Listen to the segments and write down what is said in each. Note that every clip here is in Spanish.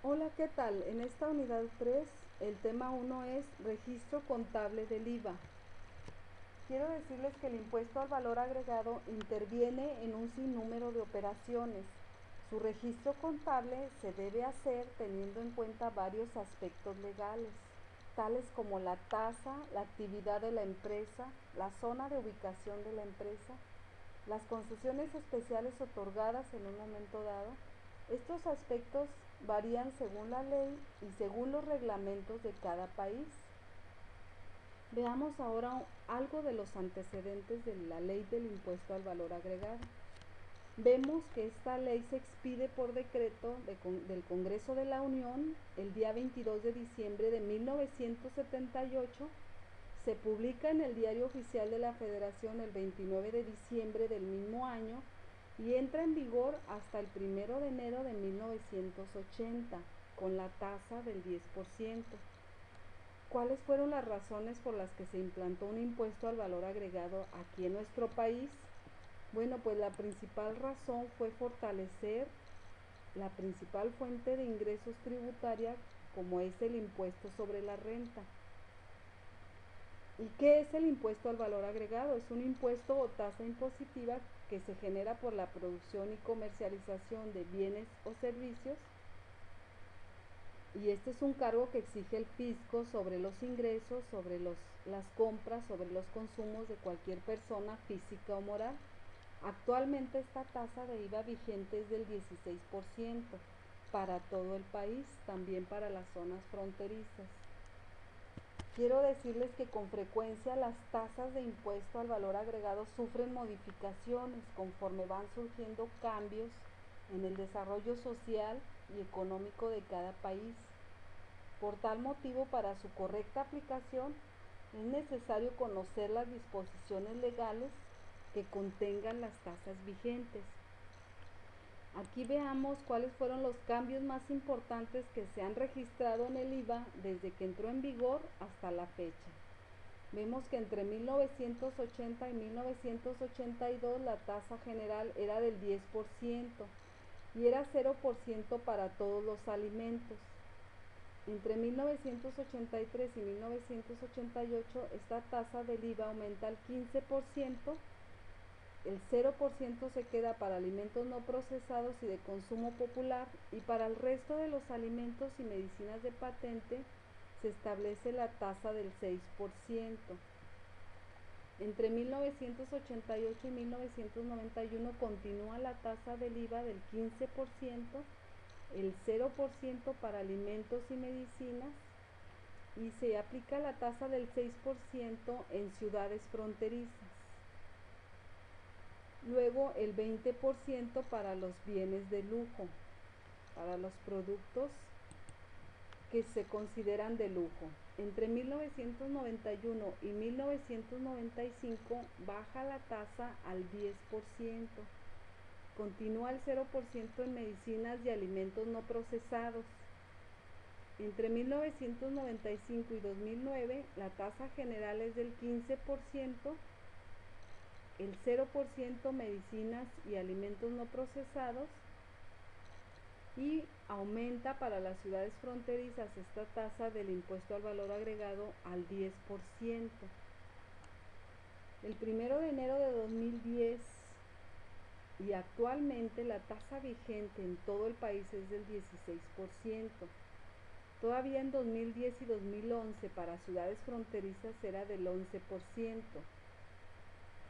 Hola, ¿qué tal? En esta unidad 3, el tema 1 es registro contable del IVA. Quiero decirles que el impuesto al valor agregado interviene en un sinnúmero de operaciones. Su registro contable se debe hacer teniendo en cuenta varios aspectos legales, tales como la tasa, la actividad de la empresa, la zona de ubicación de la empresa, las concesiones especiales otorgadas en un momento dado. Estos aspectos varían según la ley y según los reglamentos de cada país. Veamos ahora algo de los antecedentes de la ley del impuesto al valor agregado. Vemos que esta ley se expide por decreto del Congreso de la Unión el día 22 de diciembre de 1978, se publica en el Diario Oficial de la Federación el 29 de diciembre del mismo año y entra en vigor hasta el 1 de enero de 1980 con la tasa del 10%. ¿Cuáles fueron las razones por las que se implantó un impuesto al valor agregado aquí en nuestro país? Bueno, pues la principal razón fue fortalecer la principal fuente de ingresos tributaria, como es el impuesto sobre la renta. ¿Y qué es el impuesto al valor agregado? Es un impuesto o tasa impositiva que se genera por la producción y comercialización de bienes o servicios, y este es un cargo que exige el fisco sobre los ingresos, sobre las compras, sobre los consumos de cualquier persona física o moral. Actualmente esta tasa de IVA vigente es del 16% para todo el país, también para las zonas fronterizas. Quiero decirles que con frecuencia las tasas de impuesto al valor agregado sufren modificaciones conforme van surgiendo cambios en el desarrollo social y económico de cada país. Por tal motivo, para su correcta aplicación, es necesario conocer las disposiciones legales que contengan las tasas vigentes. Aquí veamos cuáles fueron los cambios más importantes que se han registrado en el IVA desde que entró en vigor hasta la fecha. Vemos que entre 1980 y 1982 la tasa general era del 10% y era 0% para todos los alimentos. Entre 1983 y 1988 esta tasa del IVA aumenta al 15%, el 0% se queda para alimentos no procesados y de consumo popular, y para el resto de los alimentos y medicinas de patente se establece la tasa del 6%. Entre 1988 y 1991 continúa la tasa del IVA del 15%, el 0% para alimentos y medicinas, y se aplica la tasa del 6% en ciudades fronterizas. Luego el 20% para los bienes de lujo, para los productos que se consideran de lujo. Entre 1991 y 1995 baja la tasa al 10%. Continúa el 0% en medicinas y alimentos no procesados. Entre 1995 y 2009 la tasa general es del 15%, el 0% medicinas y alimentos no procesados, y aumenta para las ciudades fronterizas esta tasa del impuesto al valor agregado al 10%. El 1 de enero de 2010 y actualmente la tasa vigente en todo el país es del 16%. Todavía en 2010 y 2011 para ciudades fronterizas era del 11%.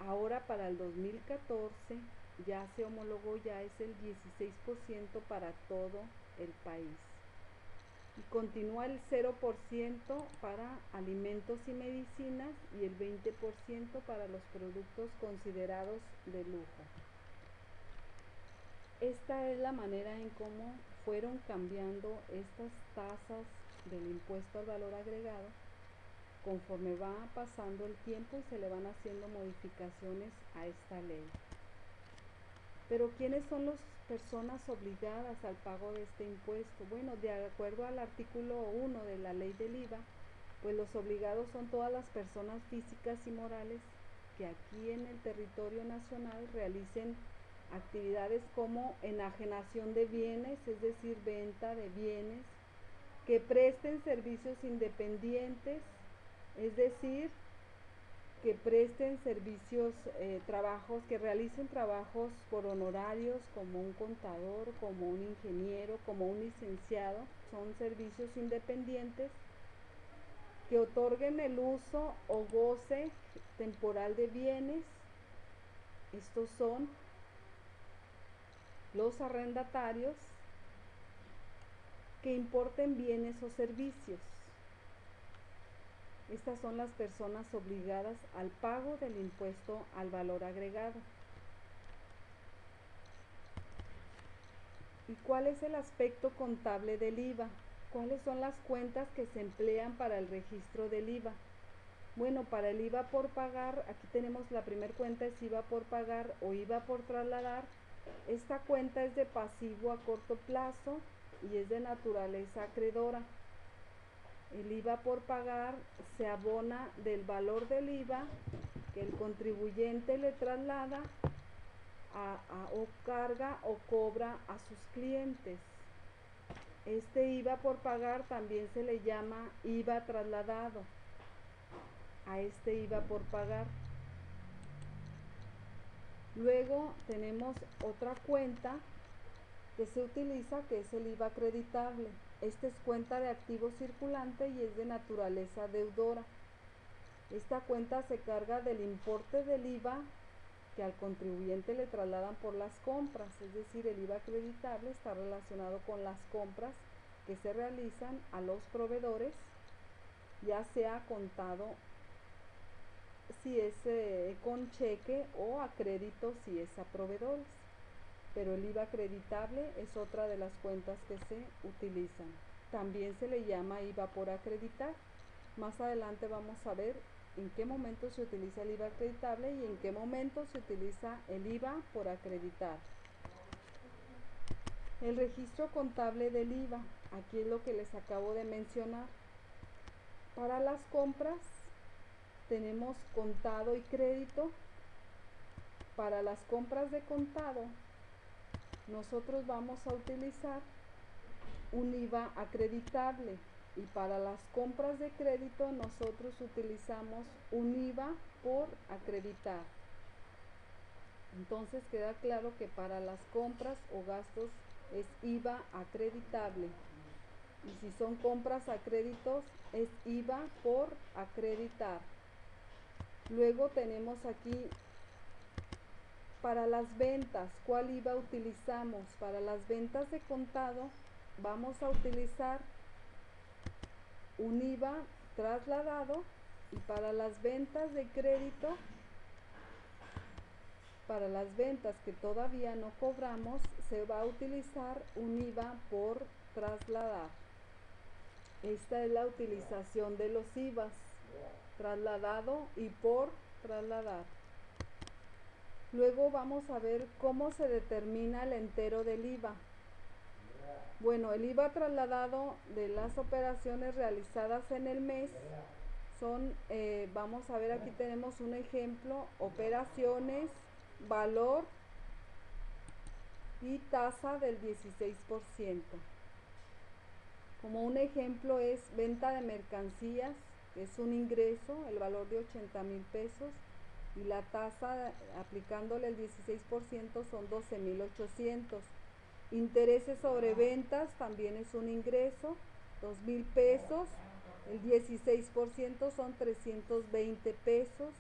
Ahora para el 2014 ya se homologó, ya es el 16% para todo el país. Y continúa el 0% para alimentos y medicinas y el 20% para los productos considerados de lujo. Esta es la manera en cómo fueron cambiando estas tasas del impuesto al valor agregado conforme va pasando el tiempo y se le van haciendo modificaciones a esta ley. Pero ¿quiénes son las personas obligadas al pago de este impuesto? Bueno, de acuerdo al artículo 1 de la ley del IVA, pues los obligados son todas las personas físicas y morales que aquí en el territorio nacional realicen actividades como enajenación de bienes, es decir, venta de bienes, que presten servicios independientes, es decir, que presten servicios, trabajos, que realicen trabajos por honorarios, como un contador, como un ingeniero, como un licenciado, son servicios independientes, que otorguen el uso o goce temporal de bienes. Estos son los arrendatarios, que importen bienes o servicios. Estas son las personas obligadas al pago del impuesto al valor agregado. ¿Y cuál es el aspecto contable del IVA? ¿Cuáles son las cuentas que se emplean para el registro del IVA? Bueno, para el IVA por pagar, aquí tenemos la primera cuenta, es IVA por pagar o IVA por trasladar. Esta cuenta es de pasivo a corto plazo y es de naturaleza acreedora. El IVA por pagar se abona del valor del IVA que el contribuyente le traslada o carga o cobra a sus clientes. Este IVA por pagar también se le llama IVA trasladado a este IVA por pagar. Luego tenemos otra cuenta que se utiliza, que es el IVA acreditable. Esta es cuenta de activo circulante y es de naturaleza deudora. Esta cuenta se carga del importe del IVA que al contribuyente le trasladan por las compras, es decir, el IVA acreditable está relacionado con las compras que se realizan a los proveedores, ya sea contado si es con cheque o a crédito si es a proveedores. Pero el IVA acreditable es otra de las cuentas que se utilizan. También se le llama IVA por acreditar. Más adelante vamos a ver en qué momento se utiliza el IVA acreditable y en qué momento se utiliza el IVA por acreditar. El registro contable del IVA, aquí es lo que les acabo de mencionar. Para las compras tenemos contado y crédito. Para las compras de contado nosotros vamos a utilizar un IVA acreditable y para las compras de crédito nosotros utilizamos un IVA por acreditar. Entonces queda claro que para las compras o gastos es IVA acreditable y si son compras a créditos es IVA por acreditar. Luego tenemos aquí para las ventas, ¿cuál IVA utilizamos? Para las ventas de contado vamos a utilizar un IVA trasladado y para las ventas de crédito, para las ventas que todavía no cobramos, se va a utilizar un IVA por trasladar. Esta es la utilización de los IVAs, trasladado y por trasladar. Luego vamos a ver cómo se determina el entero del IVA. Bueno, el IVA trasladado de las operaciones realizadas en el mes son, vamos a ver, aquí tenemos un ejemplo, operaciones, valor y tasa del 16%. Como un ejemplo es venta de mercancías, que es un ingreso, el valor de 80,000 pesos, y la tasa aplicándole el 16% son 12,800. Intereses sobre ventas también es un ingreso, 2,000 pesos, el 16% son 320 pesos.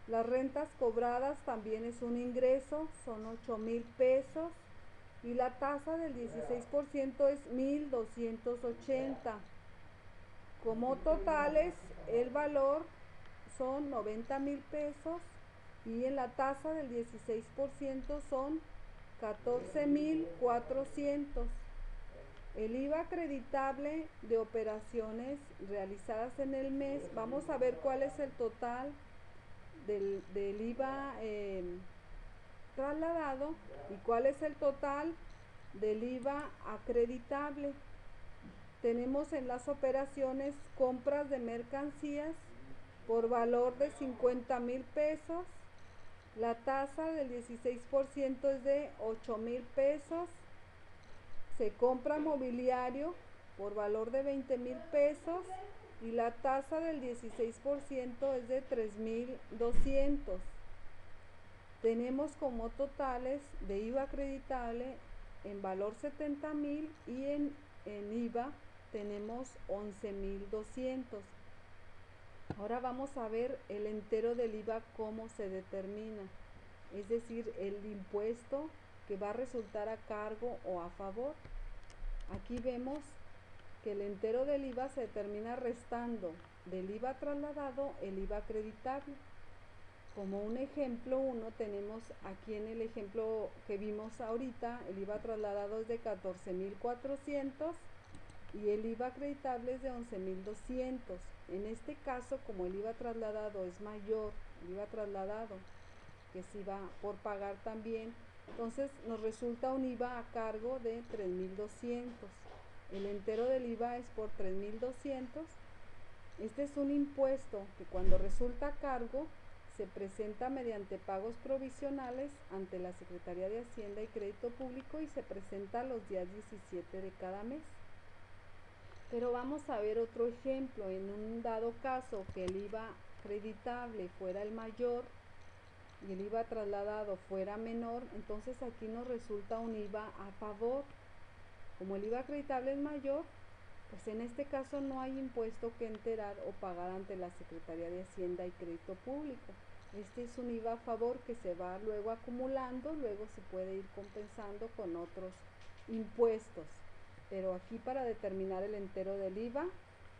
Las rentas cobradas también es un ingreso, son 8,000 pesos y la tasa del 16% es 1,280. Como totales, el valor son 90,000 pesos y en la tasa del 16% son 14,400. El IVA acreditable de operaciones realizadas en el mes, vamos a ver cuál es el total del IVA trasladado y cuál es el total del IVA acreditable. Tenemos en las operaciones compras de mercancías por valor de 50,000 pesos La tasa del 16% es de 8,000 pesos. Se compra mobiliario por valor de 20,000 pesos y la tasa del 16% es de 3,200. Tenemos como totales de IVA acreditable en valor 70,000 y en IVA tenemos 11,200. Ahora vamos a ver el entero del IVA cómo se determina, es decir, el impuesto que va a resultar a cargo o a favor. Aquí vemos que el entero del IVA se determina restando del IVA trasladado el IVA acreditable. Como un ejemplo 1 tenemos aquí en el ejemplo que vimos ahorita, el IVA trasladado es de 14,400 y el IVA acreditable es de 11,200. En este caso, como el IVA trasladado es mayor, el IVA trasladado que se va por pagar también, entonces nos resulta un IVA a cargo de 3,200. El entero del IVA es por 3,200. Este es un impuesto que cuando resulta a cargo se presenta mediante pagos provisionales ante la Secretaría de Hacienda y Crédito Público y se presenta los días 17 de cada mes. Pero vamos a ver otro ejemplo. En un dado caso que el IVA acreditable fuera el mayor y el IVA trasladado fuera menor, entonces aquí nos resulta un IVA a favor. Como el IVA acreditable es mayor, pues en este caso no hay impuesto que enterar o pagar ante la Secretaría de Hacienda y Crédito Público. Este es un IVA a favor que se va luego acumulando, luego se puede ir compensando con otros impuestos. Pero aquí para determinar el entero del IVA,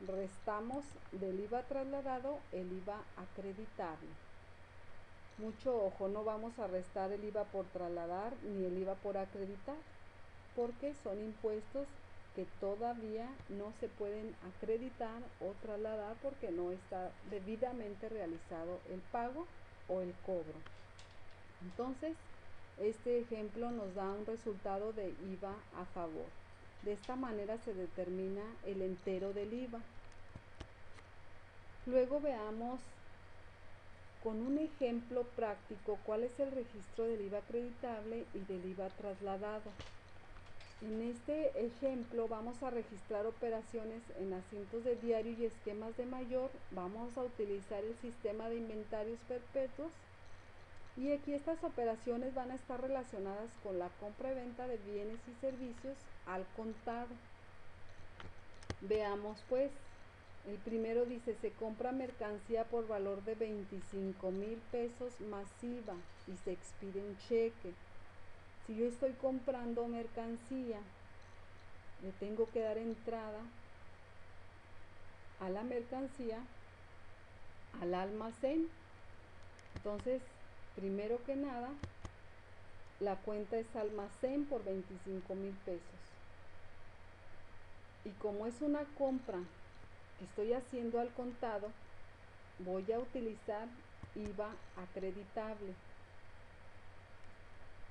restamos del IVA trasladado el IVA acreditable. Mucho ojo, no vamos a restar el IVA por trasladar ni el IVA por acreditar, porque son impuestos que todavía no se pueden acreditar o trasladar porque no está debidamente realizado el pago o el cobro. Entonces, este ejemplo nos da un resultado de IVA a favor. De esta manera se determina el entero del IVA. Luego veamos con un ejemplo práctico cuál es el registro del IVA acreditable y del IVA trasladado. En este ejemplo vamos a registrar operaciones en asientos de diario y esquemas de mayor. Vamos a utilizar el sistema de inventarios perpetuos y aquí estas operaciones van a estar relacionadas con la compra y venta de bienes y servicios al contado. Veamos pues, el primero dice se compra mercancía por valor de 25,000 pesos más IVA y se expide un cheque. Si yo estoy comprando mercancía, le tengo que dar entrada a la mercancía al almacén. Entonces, primero que nada, la cuenta es almacén por 25,000 pesos. Y como es una compra que estoy haciendo al contado, voy a utilizar IVA acreditable.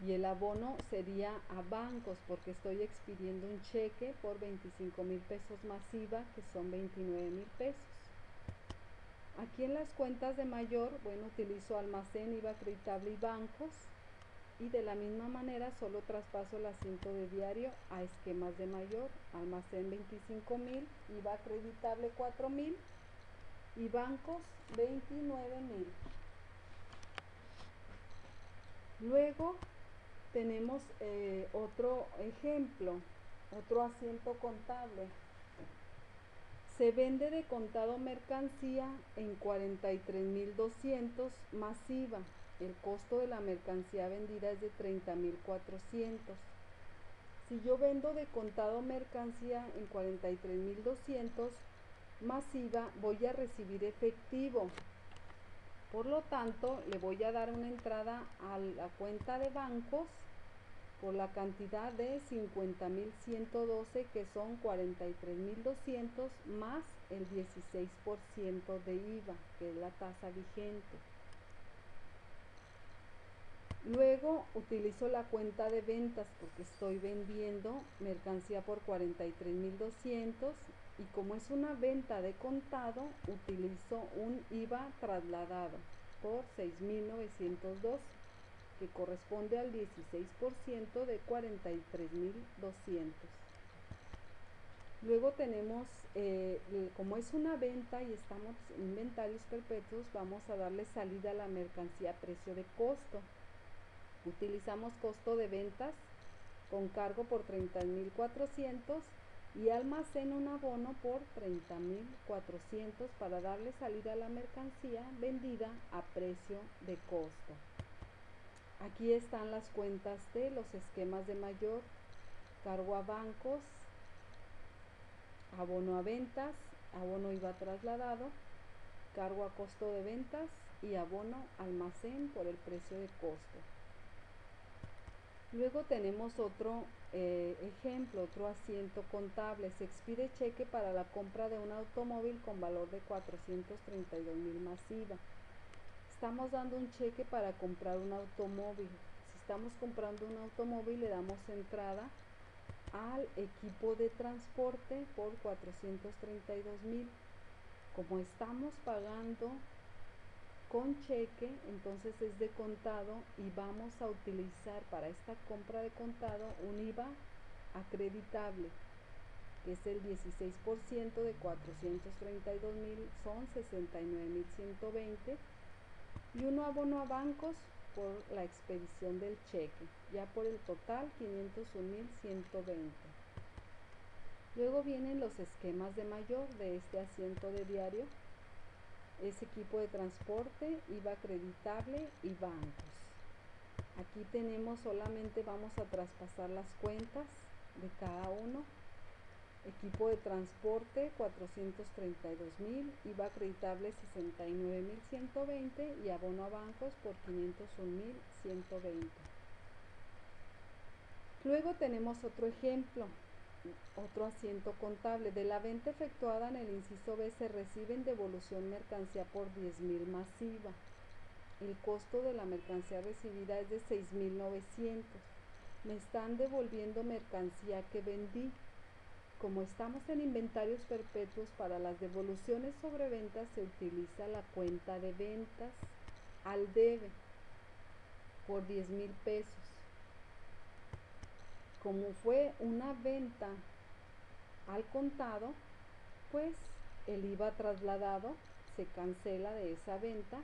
Y el abono sería a bancos porque estoy expidiendo un cheque por 25,000 pesos más IVA, que son 29,000 pesos. Aquí en las cuentas de mayor, bueno, utilizo almacén, IVA acreditable y bancos. Y de la misma manera solo traspaso el asiento de diario a esquemas de mayor. Almacén 25,000, IVA acreditable 4,000 y bancos 29,000. Luego tenemos otro ejemplo, otro asiento contable. Se vende de contado mercancía en 43,200 más IVA. El costo de la mercancía vendida es de 30,400. Si yo vendo de contado mercancía en 43,200 más IVA, voy a recibir efectivo. Por lo tanto, le voy a dar una entrada a la cuenta de bancos por la cantidad de 50,112, que son 43,200 más el 16% de IVA, que es la tasa vigente. Luego utilizo la cuenta de ventas porque estoy vendiendo mercancía por 43,200 y como es una venta de contado, utilizo un IVA trasladado por 6,912. que corresponde al 16% de 43,200. Luego tenemos, como es una venta y estamos en inventarios perpetuos, vamos a darle salida a la mercancía a precio de costo. Utilizamos costo de ventas con cargo por 30,400 y almacén un abono por 30,400 para darle salida a la mercancía vendida a precio de costo. Aquí están las cuentas de los esquemas de mayor: cargo a bancos, abono a ventas, abono IVA trasladado, cargo a costo de ventas y abono almacén por el precio de costo. Luego tenemos otro ejemplo, otro asiento contable. Se expide cheque para la compra de un automóvil con valor de 432,000 más IVA. Estamos dando un cheque para comprar un automóvil. Si estamos comprando un automóvil, le damos entrada al equipo de transporte por 432,000. Como estamos pagando con cheque, entonces es de contado y vamos a utilizar para esta compra de contado un IVA acreditable, que es el 16% de 432,000, son 69,120, y un abono a bancos por la expedición del cheque, ya por el total 501,120. Luego vienen los esquemas de mayor de este asiento de diario. Es equipo de transporte, IVA acreditable y bancos. Aquí tenemos, solamente vamos a traspasar las cuentas de cada uno. Equipo de transporte 432,000, IVA acreditable 69,120 y abono a bancos por 501,120. Luego tenemos otro ejemplo, otro asiento contable. De la venta efectuada en el inciso B se recibe en devolución mercancía por 10,000 más IVA. El costo de la mercancía recibida es de 6,900. Me están devolviendo mercancía que vendí. Como estamos en inventarios perpetuos, para las devoluciones sobre ventas se utiliza la cuenta de ventas al debe por 10,000 pesos. Como fue una venta al contado, pues el IVA trasladado se cancela de esa venta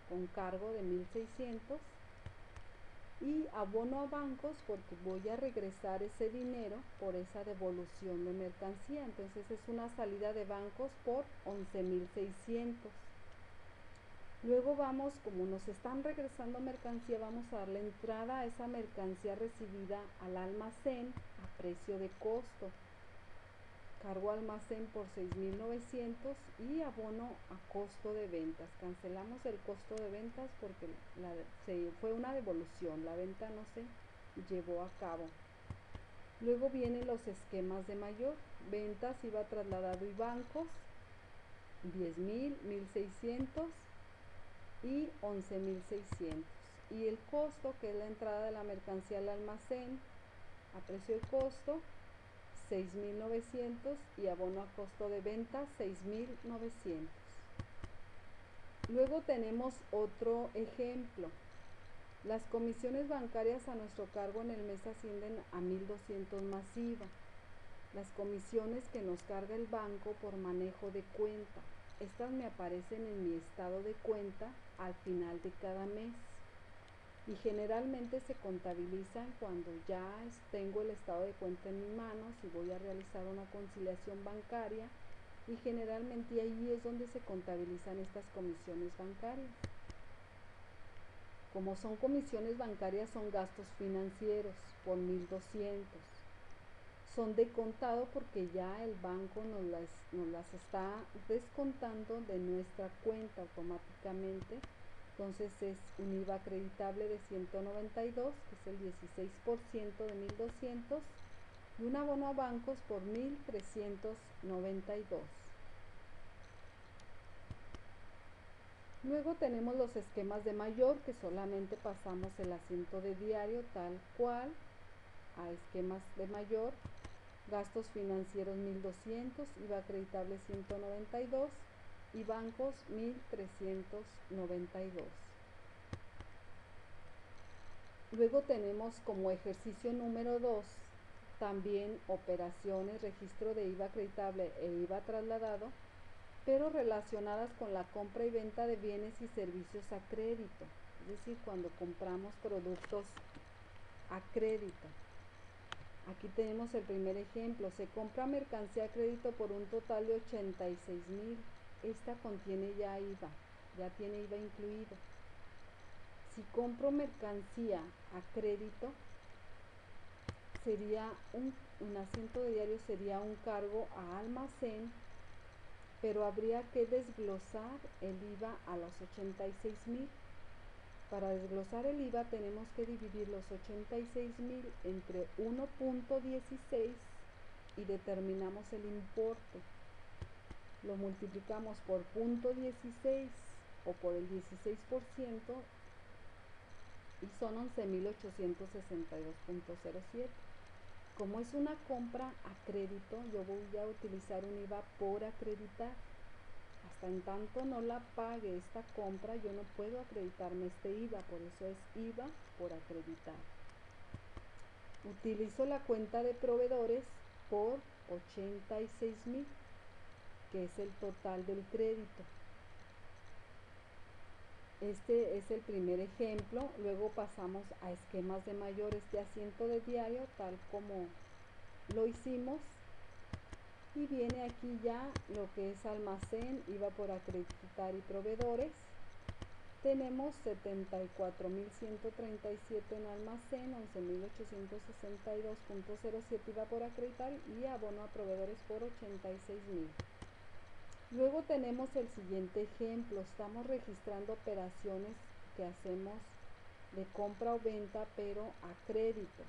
con cargo de 1,600 y abono a bancos porque voy a regresar ese dinero por esa devolución de mercancía. Entonces es una salida de bancos por 11,600. Luego vamos, como nos están regresando mercancía, vamos a darle entrada a esa mercancía recibida al almacén a precio de costo. Cargo almacén por 6,900 y abono a costo de ventas. Cancelamos el costo de ventas porque fue una devolución, la venta no se llevó a cabo. Luego vienen los esquemas de mayor: ventas, IVA trasladado y bancos, 10,000, 1,600 y 11,600. Y el costo, que es la entrada de la mercancía al almacén a precio de costo, 6,900 y abono a costo de venta 6,900. Luego tenemos otro ejemplo. Las comisiones bancarias a nuestro cargo en el mes ascienden a 1,200 más IVA. Las comisiones que nos carga el banco por manejo de cuenta. Estas me aparecen en mi estado de cuenta al final de cada mes. Y generalmente se contabilizan cuando ya tengo el estado de cuenta en mis manos y voy a realizar una conciliación bancaria, y generalmente ahí es donde se contabilizan estas comisiones bancarias. Como son comisiones bancarias, son gastos financieros por 1,200. Son de contado porque ya el banco nos las está descontando de nuestra cuenta automáticamente. Entonces es un IVA acreditable de 192, que es el 16% de 1,200, y un abono a bancos por 1,392. Luego tenemos los esquemas de mayor, que solamente pasamos el asiento de diario tal cual a esquemas de mayor. Gastos financieros 1,200, IVA acreditable 192 y bancos 1,392. Luego tenemos como ejercicio número 2 también operaciones, registro de IVA acreditable e IVA trasladado, pero relacionadas con la compra y venta de bienes y servicios a crédito, es decir, cuando compramos productos a crédito. Aquí tenemos el primer ejemplo, se compra mercancía a crédito por un total de 86,000. Esta contiene ya IVA, ya tiene IVA incluido. Si compro mercancía a crédito, sería un asiento de diario sería un cargo a almacén, pero habría que desglosar el IVA a los 86,000. Para desglosar el IVA tenemos que dividir los 86,000 entre 1.16 y determinamos el importe. Lo multiplicamos por 0.16 o por el 16% y son 11,862.07. Como es una compra a crédito, yo voy a utilizar un IVA por acreditar. Hasta en tanto no la pague esta compra, yo no puedo acreditarme este IVA, por eso es IVA por acreditar. Utilizo la cuenta de proveedores por 86,000, que es el total del crédito. Este es el primer ejemplo. Luego pasamos a esquemas de mayores de asiento de diario, tal como lo hicimos. Y viene aquí ya lo que es almacén, IVA por acreditar y proveedores. Tenemos 74,137 en almacén, 11,862.07 IVA por acreditar y abono a proveedores por 86,000. Luego tenemos el siguiente ejemplo, estamos registrando operaciones que hacemos de compra o venta pero a crédito,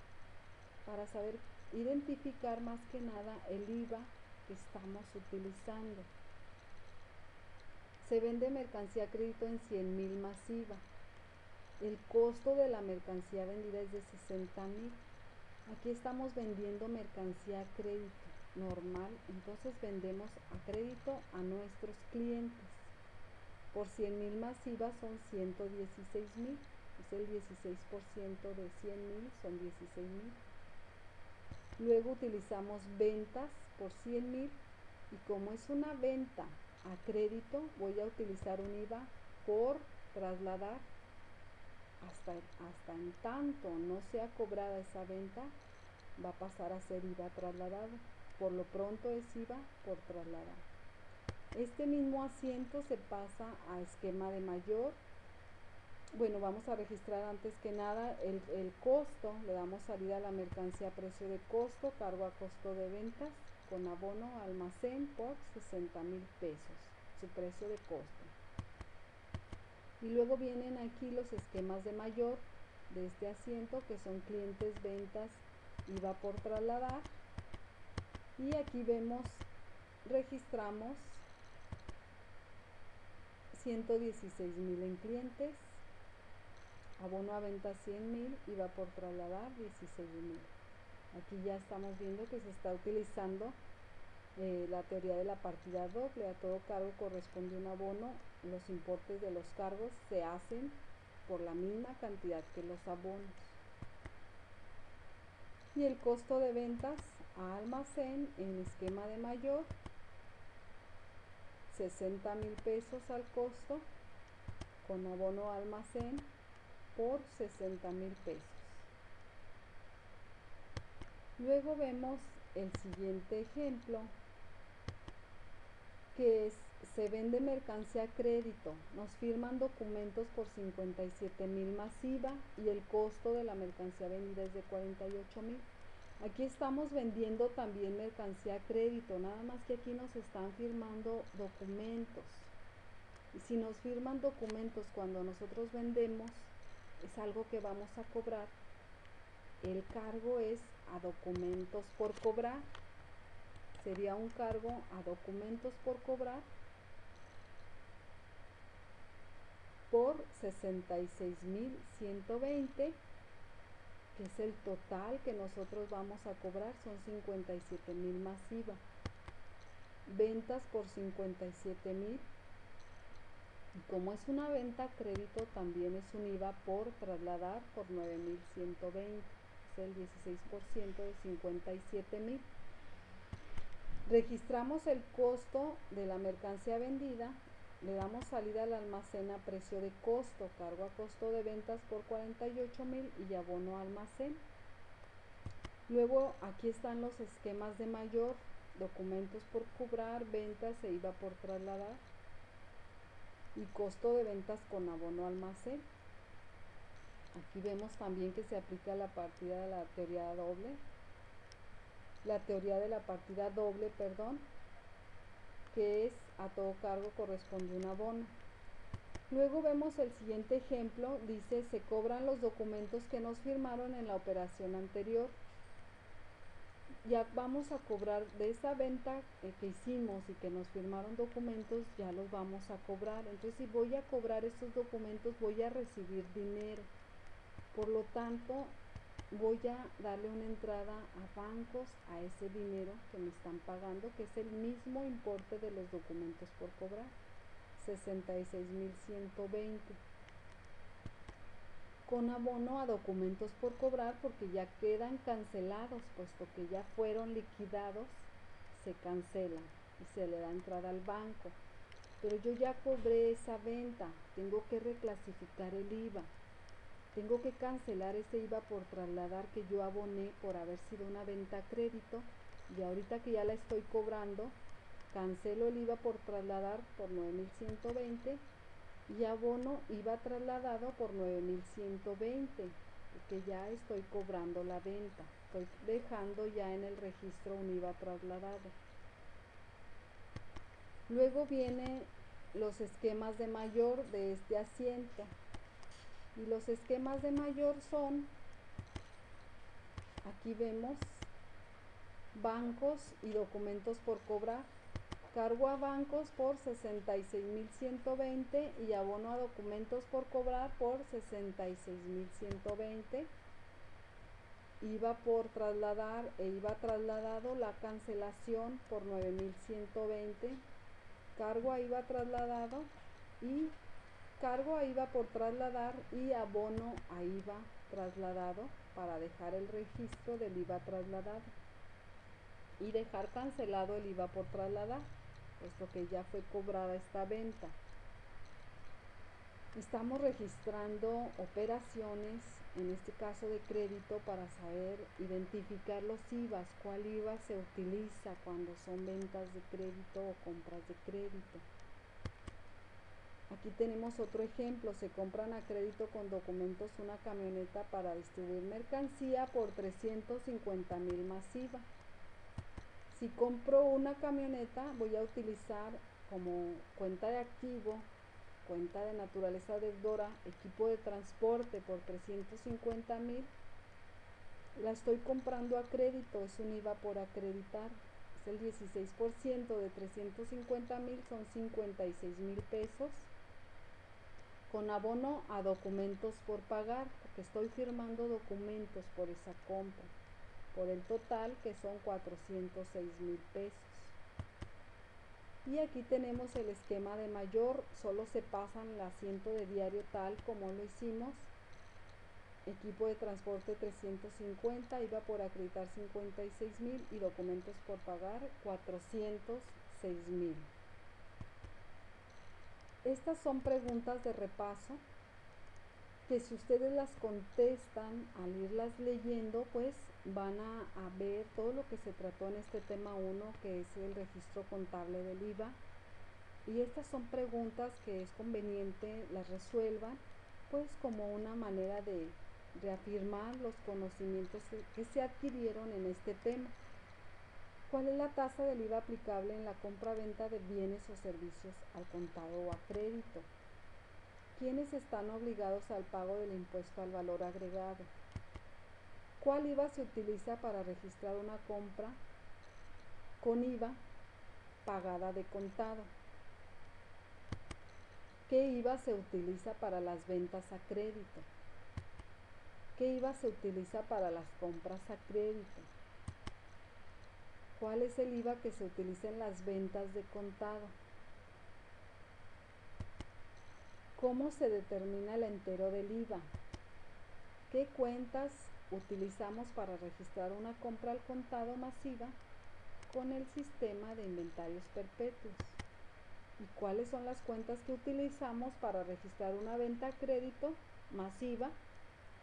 para saber identificar más que nada el IVA que estamos utilizando. Se vende mercancía a crédito en 100,000 más IVA. El costo de la mercancía vendida es de 60,000. Aquí estamos vendiendo mercancía a crédito normal, entonces vendemos a crédito a nuestros clientes. Por 100,000 más IVA son 116,000, es el 16% de 100,000, son 16,000. Luego utilizamos ventas por 100,000 y como es una venta a crédito, voy a utilizar un IVA por trasladar. Hasta en tanto no sea cobrada esa venta, va a pasar a ser IVA trasladado. Por lo pronto es IVA por trasladar. Este mismo asiento se pasa a esquema de mayor. Bueno, vamos a registrar antes que nada el costo. Le damos salida a la mercancía a precio de costo, cargo a costo de ventas con abono a almacén por 60,000 pesos, su precio de costo. Y luego vienen aquí los esquemas de mayor de este asiento, que son clientes, ventas, IVA por trasladar. Y aquí vemos, registramos 116,000 en clientes, abono a venta 100,000, IVA por trasladar 16,000. Aquí ya estamos viendo que se está utilizando la teoría de la partida doble. A todo cargo corresponde un abono. Los importes de los cargos se hacen por la misma cantidad que los abonos. Y el costo de ventas a almacén en esquema de mayor, 60,000 pesos al costo con abono a almacén por 60,000 pesos. Luego vemos el siguiente ejemplo, que es, se vende mercancía a crédito, nos firman documentos por 57,000 más IVA y el costo de la mercancía vendida es de 48,000. Aquí estamos vendiendo también mercancía a crédito, nada más que aquí nos están firmando documentos. Y si nos firman documentos cuando nosotros vendemos, es algo que vamos a cobrar. El cargo es a documentos por cobrar. Sería un cargo a documentos por cobrar por 66,120, que es el total que nosotros vamos a cobrar, son 57,000 más IVA. Ventas por 57,000 Y como es una venta a crédito, también es un IVA por trasladar por 9,120, es el 16% de 57,000. Registramos el costo de la mercancía vendida, le damos salida al almacén a precio de costo, cargo a costo de ventas por 48,000 y abono a almacén. Luego aquí están los esquemas de mayor, documentos por cobrar, ventas e IVA por trasladar y costo de ventas con abono a almacén. Aquí vemos también que se aplica la partida de la teoría doble. La teoría de la partida doble, que es a todo cargo corresponde un abono. Luego vemos el siguiente ejemplo, dice se cobran los documentos que nos firmaron en la operación anterior. Ya vamos a cobrar de esa venta que hicimos y que nos firmaron documentos, ya los vamos a cobrar. Entonces si voy a cobrar estos documentos voy a recibir dinero. Por lo tanto, voy a darle una entrada a bancos a ese dinero que me están pagando, que es el mismo importe de los documentos por cobrar, 66,120. Con abono a documentos por cobrar porque ya quedan cancelados, puesto que ya fueron liquidados, se cancelan y se le da entrada al banco. Pero yo ya cobré esa venta, tengo que reclasificar el IVA. Tengo que cancelar ese IVA por trasladar que yo aboné por haber sido una venta a crédito, y ahorita que ya la estoy cobrando, cancelo el IVA por trasladar por 9,120 y abono IVA trasladado por 9,120, porque ya estoy cobrando la venta, estoy dejando ya en el registro un IVA trasladado. Luego vienen los esquemas de mayor de este asiento. Y los esquemas de mayor son, aquí vemos, bancos y documentos por cobrar. Cargo a bancos por 66,120 y abono a documentos por cobrar por 66,120. IVA por trasladar e IVA trasladado, la cancelación por 9,120. Cargo a IVA trasladado y cargo a IVA por trasladar y abono a IVA trasladado para dejar el registro del IVA trasladado y dejar cancelado el IVA por trasladar, puesto que ya fue cobrada esta venta. Estamos registrando operaciones, en este caso de crédito, para saber identificar los IVAs, cuál IVA se utiliza cuando son ventas de crédito o compras de crédito. Aquí tenemos otro ejemplo, se compran a crédito con documentos una camioneta para distribuir mercancía por 350,000 más IVA. Si compro una camioneta, voy a utilizar como cuenta de activo, cuenta de naturaleza deudora, equipo de transporte por 350,000. La estoy comprando a crédito, es un IVA por acreditar, es el 16% de 350,000, son 56,000 pesos. Con abono a documentos por pagar, porque estoy firmando documentos por esa compra, por el total que son 406,000 pesos. Y aquí tenemos el esquema de mayor, solo se pasan el asiento de diario tal como lo hicimos. Equipo de transporte 350, IVA por acreditar 56,000 y documentos por pagar 406,000. Estas son preguntas de repaso que si ustedes las contestan al irlas leyendo, pues van a ver todo lo que se trató en este tema 1, que es el registro contable del IVA. Y estas son preguntas que es conveniente las resuelvan, pues como una manera de reafirmar los conocimientos que se adquirieron en este tema. ¿Cuál es la tasa del IVA aplicable en la compra-venta de bienes o servicios al contado o a crédito? ¿Quiénes están obligados al pago del impuesto al valor agregado? ¿Cuál IVA se utiliza para registrar una compra con IVA pagada de contado? ¿Qué IVA se utiliza para las ventas a crédito? ¿Qué IVA se utiliza para las compras a crédito? ¿Cuál es el IVA que se utiliza en las ventas de contado? ¿Cómo se determina el entero del IVA? ¿Qué cuentas utilizamos para registrar una compra al contado masiva con el sistema de inventarios perpetuos? ¿Y cuáles son las cuentas que utilizamos para registrar una venta a crédito masiva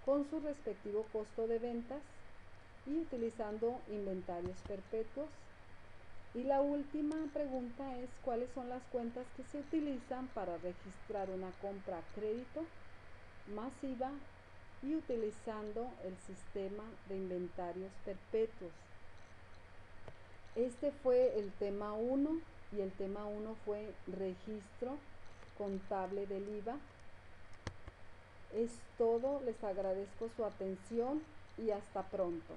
con su respectivo costo de ventas y utilizando inventarios perpetuos? Y la última pregunta es, ¿cuáles son las cuentas que se utilizan para registrar una compra a crédito masiva y utilizando el sistema de inventarios perpetuos? Este fue el tema 1 y el tema 1 fue registro contable del IVA. Es todo, les agradezco su atención y hasta pronto.